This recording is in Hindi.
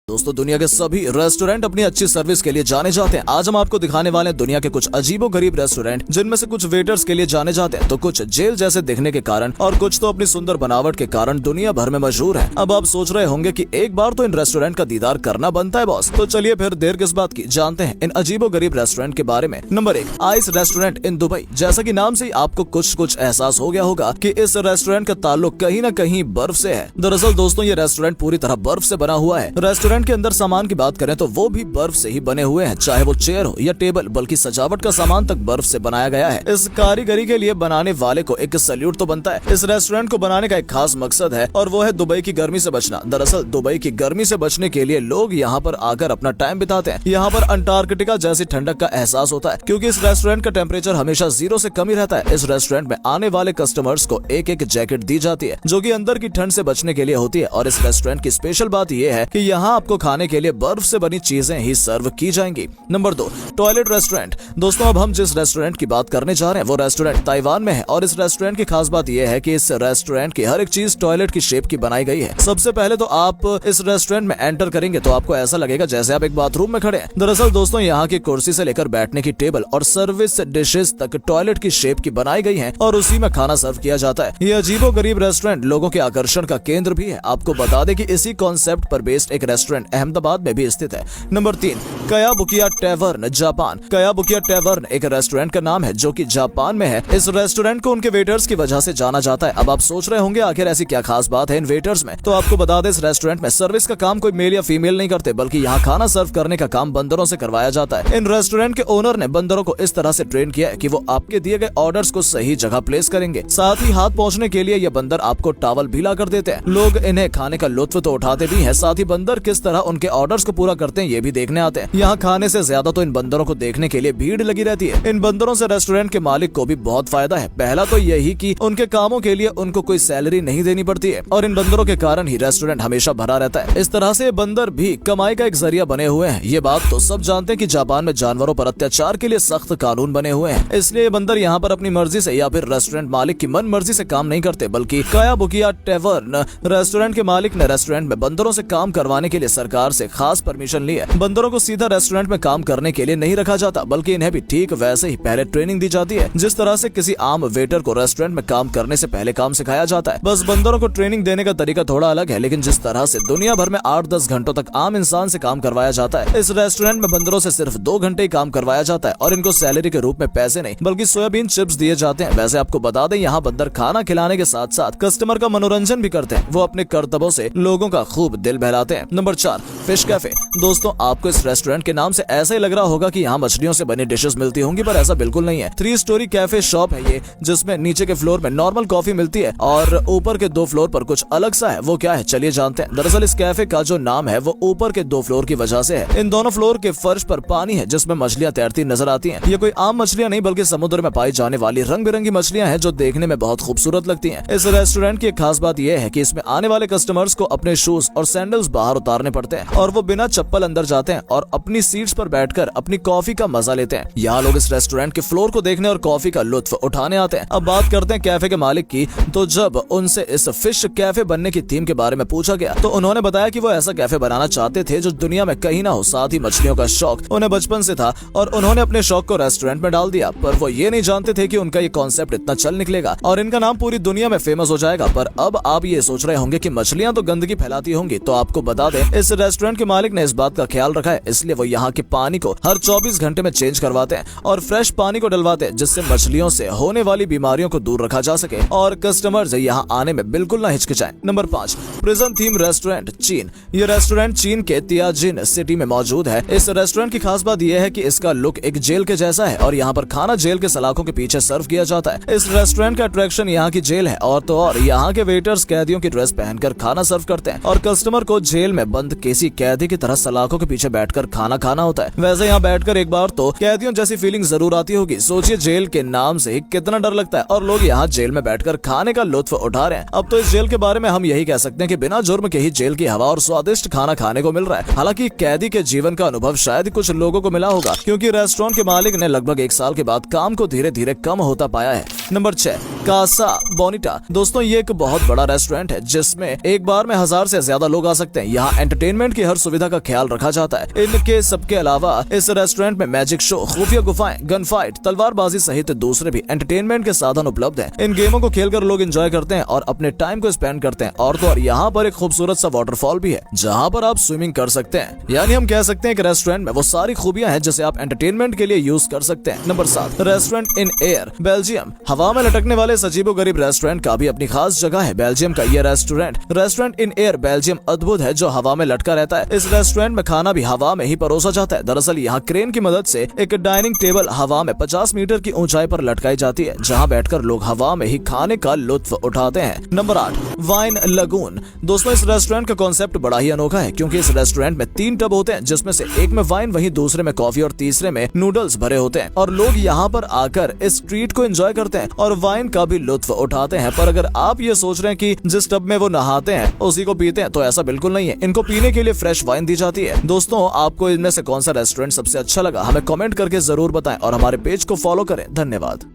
दोस्तों दुनिया के सभी रेस्टोरेंट अपनी अच्छी सर्विस के लिए जाने जाते हैं। आज हम आपको दिखाने वाले हैं दुनिया के कुछ अजीबोगरीब रेस्टोरेंट, जिनमें से कुछ वेटर्स के लिए जाने जाते हैं तो कुछ जेल जैसे दिखने के कारण और कुछ तो अपनी सुंदर बनावट के कारण दुनिया भर में मशहूर है। अब आप सोच रहे होंगे कि एक बार तो इन रेस्टोरेंट का दीदार करना बनता है बॉस, तो चलिए फिर देर किस बात की, जानते हैं इन अजीबोगरीब रेस्टोरेंट के बारे में। Number 1, ice restaurant in Dubai. जैसा कि नाम से ही आपको कुछ एहसास हो गया होगा कि इस रेस्टोरेंट का ताल्लुक कहीं न कहीं बर्फ से है। दरअसल दोस्तों ये रेस्टोरेंट पूरी तरह बर्फ से बना हुआ है। रेस्टोरेंट के अंदर सामान की बात करें तो वो भी बर्फ से ही बने हुए हैं, चाहे वो चेयर हो या टेबल, बल्कि सजावट का सामान तक बर्फ से बनाया गया है। इस कारीगरी के लिए बनाने वाले को एक सैल्यूट तो बनता है। इस रेस्टोरेंट को बनाने का एक खास मकसद है और वो है दुबई की गर्मी से बचना। दरअसल दुबई की गर्मी से बचने के लिए लोग यहाँ पर आकर अपना टाइम बिताते हैं। यहाँ पर अंटार्कटिका जैसी ठंडक का एहसास होता है, क्योंकि इस रेस्टोरेंट का टेम्परेचर हमेशा 0 से कम ही रहता है। इस रेस्टोरेंट में आने वाले कस्टमर्स को एक एक जैकेट दी जाती है, जो कि अंदर की ठंड से बचने के लिए होती है। और इस रेस्टोरेंट की स्पेशल बात यह है कि यहाँ आपको खाने के लिए बर्फ से बनी चीजें ही सर्व की जाएंगी। Number 2, toilet restaurant. दोस्तों अब हम जिस रेस्टोरेंट की बात करने जा रहे हैं वो रेस्टोरेंट ताइवान में है, और इस रेस्टोरेंट की खास बात यह है कि इस रेस्टोरेंट की हर एक चीज टॉयलेट की शेप की बनाई गई है। सबसे पहले तो आप इस रेस्टोरेंट में एंटर करेंगे तो आपको ऐसा लगेगा जैसे आप एक बाथरूम में खड़े हैं। दरअसल दोस्तों यहाँ की कुर्सी से लेकर बैठने की टेबल और सर्विस डिशेस तक टॉयलेट की शेप की बनाई गई है और उसी में खाना सर्व किया जाता है। ये अजीबोगरीब रेस्टोरेंट लोगों के आकर्षण का केंद्र भी है। आपको बता दें कि इसी कॉन्सेप्ट पर बेस्ड एक रेस्टोरेंट अहमदाबाद में भी स्थित है। Number 3, Kayabukiya Tavern, Japan. Kayabukiya Tavern एक रेस्टोरेंट का नाम है जो कि जापान में है। इस रेस्टोरेंट को उनके वेटर्स की वजह से जाना जाता है। अब आप सोच रहे होंगे आखिर ऐसी क्या खास बात है इन वेटर्स में, तो आपको बता दें इस रेस्टोरेंट में सर्विस का काम कोई मेल या फीमेल नहीं करते, बल्कि यहाँ खाना सर्व करने का काम बंदरों से करवाया जाता है। इन रेस्टोरेंट के ओनर ने बंदरों को इस तरह से ट्रेन किया है कि वो आपके दिए गए ऑर्डर्स को सही जगह प्लेस करेंगे। साथ ही हाथ पहुँचने के लिए ये बंदर आपको टॉवल भी ला कर देते हैं। लोग इन्हें खाने का लुत्फ तो उठाते भी है, साथ ही बंदर किस तरह उनके ऑर्डर्स को पूरा करते हैं ये भी देखने आते हैं। यहाँ खाने से ज्यादा तो इन बंदरों को देखने के लिए भीड़ लगी रहती है। इन बंदरों से रेस्टोरेंट के मालिक को भी बहुत फायदा है। पहला तो यही कि उनके कामों के लिए उनको कोई सैलरी नहीं देनी पड़ती है, और इन बंदरों के कारण ही रेस्टोरेंट हमेशा भरा रहता है। इस तरह से बंदर भी कमाई का एक जरिया बने हुए हैं। ये बात तो सब जानते हैं कि जापान में जानवरों पर अत्याचार के लिए सख्त कानून बने हुए हैं, इसलिए ये बंदर यहाँ पर अपनी मर्जी से या फिर रेस्टोरेंट मालिक की मन मर्जी से काम नहीं करते, बल्कि कयाबुकिया टैवर्न रेस्टोरेंट के मालिक ने रेस्टोरेंट में बंदरों से काम करवाने के लिए सरकार से खास परमिशन ली है। बंदरों को सीधा रेस्टोरेंट में काम करने के लिए नहीं रखा जाता, बल्कि इन्हें भी ठीक वैसे ही पहले ट्रेनिंग दी जाती है जिस तरह से किसी आम वेटर को रेस्टोरेंट में काम करने से पहले काम सिखाया जाता है। बस बंदरों को ट्रेनिंग देने का तरीका थोड़ा अलग है, लेकिन जिस तरह से दुनिया भर में 8-10 घंटों तक आम इंसान से काम करवाया जाता है, इस रेस्टोरेंट में बंदरों से सिर्फ 2 घंटे ही काम करवाया जाता है, और इनको सैलरी के रूप में पैसे नहीं बल्कि सोयाबीन चिप्स दिए जाते हैं। वैसे आपको बता दें यहाँ बंदर खाना खिलाने के साथ साथ कस्टमर का मनोरंजन भी करते हैं। वो अपने करतबों से लोगों का खूब दिल बहलाते हैं। Number 4, fish cafe. दोस्तों आपको इस रेस्टोरेंट के नाम से ऐसा ही लग रहा होगा कि यहाँ मछलियों से बनी डिशेस मिलती होंगी, पर ऐसा बिल्कुल नहीं है। 3 स्टोरी कैफे शॉप है ये, जिसमें नीचे के फ्लोर में नॉर्मल कॉफी मिलती है और ऊपर के 2 फ्लोर पर कुछ अलग सा है। वो क्या है चलिए जानते हैं। दरअसल इस कैफे का जो नाम है वो ऊपर के 2 फ्लोर की वजह से है। इन दोनों फ्लोर के फर्श पर पानी है जिसमें मछलियां तैरती नजर आती हैं। ये कोई आम मछलियां नहीं बल्कि समुद्र में पाई जाने वाली रंग बिरंगी मछलियां हैं जो देखने में बहुत खूबसूरत लगती हैं। इस रेस्टोरेंट की एक खास बात यह है कि इसमें आने वाले कस्टमर्स को अपने शूज और सैंडल्स बाहर उतारने पड़ते हैं और वो बिना चप्पल अंदर जाते हैं और अपनी सीट्स पर बैठकर अपनी कॉफी का मजा लेते हैं। यहाँ लोग इस रेस्टोरेंट के फ्लोर को देखने और कॉफी का लुत्फ उठाने आते हैं। अब बात करते हैं कैफे के मालिक की, तो जब उनसे इस फिश कैफे बनने की थीम के बारे में पूछा गया तो उन्होंने बताया कि वो ऐसा कैफे बनाना चाहते थे जो दुनिया में कहीं ना हो। साथ ही मछलियों का शौक उन्हें बचपन से था और उन्होंने अपने शौक को रेस्टोरेंट में डाल दिया, पर वो ये नहीं जानते थे कि उनका ये कॉन्सेप्ट इतना चल निकलेगा और इनका नाम पूरी दुनिया में फेमस हो जाएगा। पर अब आप ये सोच रहे होंगे कि मछलियां तो गंदगी फैलाती होंगी, तो आपको बता दें इस रेस्टोरेंट के मालिक ने इस बात का ख्याल रखा है, इसलिए वो यहाँ के पानी को हर 24 घंटे में चेंज करवाते हैं और फ्रेश पानी को डलवाते हैं, जिससे मछलियों से होने वाली बीमारियों को दूर रखा जा सके और कस्टमर्स यहाँ आने में बिल्कुल ना हिचकिचाएं। नंबर 5, प्रिजन थीम रेस्टोरेंट, चीन। ये रेस्टोरेंट चीन के तियाजिन सिटी में मौजूद है। इस रेस्टोरेंट की खास बात यह है कि इसका लुक एक जेल के जैसा है और यहाँ पर खाना जेल के सलाखों के पीछे सर्व किया जाता है। इस रेस्टोरेंट का अट्रैक्शन यहाँ की जेल है, और तो और यहाँ के वेटर्स कैदियों की ड्रेस पहनकर खाना सर्व करते हैं और कस्टमर को जेल में बंद किसी कैदी की तरह सलाखों के पीछे बैठकर खाना खाना होता है। वैसे यहाँ बैठकर एक बार तो कैदियों जैसी फीलिंग जरूर आती होगी। सोचिए जेल के नाम से ही कितना डर लगता है और लोग यहाँ जेल में बैठकर खाने का लुत्फ उठा रहे हैं। अब तो इस जेल के बारे में हम यही कह सकते हैं कि बिना जुर्म के ही जेल की हवा और स्वादिष्ट खाना खाने को मिल रहा है। हालांकि कैदी के जीवन का अनुभव शायद कुछ लोगों को मिला होगा, क्योंकि रेस्टोरेंट के मालिक ने लगभग 1 साल के बाद काम को धीरे धीरे कम होता पाया है। नंबर 6, कासा बोनिटा। दोस्तों ये एक बहुत बड़ा रेस्टोरेंट है जिसमें एक बार में 1000 से ज्यादा लोग आ सकते हैं। यहाँ एंटरटेनमेंट की हर सुविधा का ख्याल रखा जाता है। इनके सबके अलावा इस रेस्टोरेंट में मैजिक शो, खुफिया गुफाएं, गन फाइट, तलवारबाजी सहित दूसरे भी एंटरटेनमेंट के साधन उपलब्ध हैं। इन गेमों को खेलकर लोग एंजॉय करते हैं और अपने टाइम को स्पेंड करते हैं। और तो और यहाँ पर एक खूबसूरत सा वाटरफॉल भी है जहाँ पर आप स्विमिंग कर सकते हैं। यानी हम कह सकते हैं कि रेस्टोरेंट में वो सारी खूबियां हैं जिसे आप एंटरटेनमेंट के लिए यूज कर सकते हैं। Number 7, restaurant in air Belgium. हवा में लटकने वाले अजीबोगरीब रेस्टोरेंट का भी अपनी खास जगह है। बेल्जियम का ये रेस्टोरेंट इन एयर बेल्जियम अद्भुत है, जो हवा में लटका रहता है। इस रेस्टोरेंट में खाना भी हवा में ही परोसा जाता है। दरअसल यहाँ क्रेन की मदद से एक डाइनिंग टेबल हवा में 50 मीटर की ऊंचाई पर लटकाई जाती है, जहाँ बैठकर लोग हवा में ही खाने का लुत्फ उठाते हैं। Number 8, wine lagoon. दोस्तों इस रेस्टोरेंट का कॉन्सेप्ट बड़ा ही अनोखा है, क्योंकि इस रेस्टोरेंट में 3 टब होते हैं, जिसमें से एक में वाइन, वहीं दूसरे में कॉफी और तीसरे में नूडल्स भरे होते हैं। और लोग यहाँ पर आकर इस ट्रीट को एंजॉय करते हैं और वाइन का भी लुत्फ उठाते हैं। पर अगर आप ये सोच रहे हैं कि जिस टब में वो नहाते हैं उसी को पीते हैं, तो ऐसा बिल्कुल नहीं है। इनको पीने के लिए फ्रेश वाइन दी जाती है। दोस्तों आपको इनमें से कौन सा रेस्टोरेंट सबसे अच्छा लगा, हमें कमेंट करके जरूर बताएं और हमारे पेज को फॉलो करें। धन्यवाद।